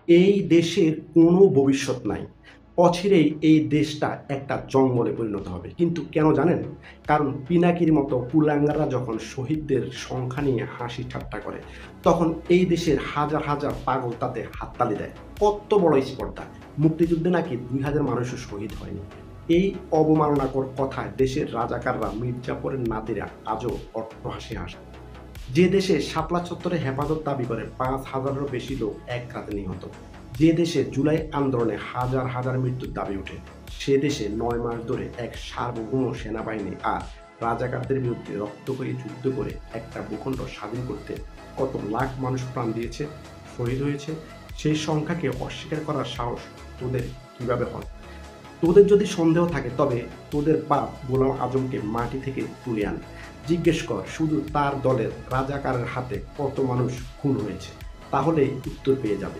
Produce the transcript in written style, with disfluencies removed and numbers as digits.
এই দেশের কোনো ভবিষ্যৎ নাই। অচিরেই এই দেশটা একটা জঙ্গলে পরিণত হবে। কিন্তু কেন জানেন? কারণ পিনাকির মতো কুলাঙ্গাররা যখন শহীদদের সংখ্যা নিয়ে হাসি ঠাট্টা করে, তখন এই দেশের হাজার, হাজার পাগল তাতে হাততালি দেয়। কত্ত বড় স্পর্ধা! মুক্তিযুদ্ধে নাকি ২,০০০ মানুষও শহীদ হয়নি। এই অবমাননাকর কথায় দেশের রাজাকাররা, মির্জাপুরের নাতিরা আজও অট্টহাসি হাসে। যে দেশে শাপলা চত্বরে হেফাজত দাবি করে ৫,০০০-এরও বেশি লোক এক রাতে নিহত, যে দেশে জুলাই আন্দোলনে হাজার হাজার মৃত্যুর দাবি ওঠে, সে দেশে ৯ মাস ধরে এক সার্বভৌম সেনাবাহিনী আর রাজাকারদের বিরুদ্ধে রক্তক্ষয়ী যুদ্ধ করে একটা ভূখণ্ড স্বাধীন করতে কত লাখ মানুষ প্রাণ দিয়েছে, শহীদ হয়েছে, সেই সংখ্যাকে অস্বীকার করার সাহস তোদের কিভাবে হয়? তোদের যদি সন্দেহ থাকে তবে তোদের বাপ গোলাম আজমকে মাটি থেকে তুলে আন। জিজ্ঞেস কর শুধু তার দলের রাজাকারের হাতে কত মানুষ খুন হয়েছে, তাহলেই উত্তর পেয়ে যাবে।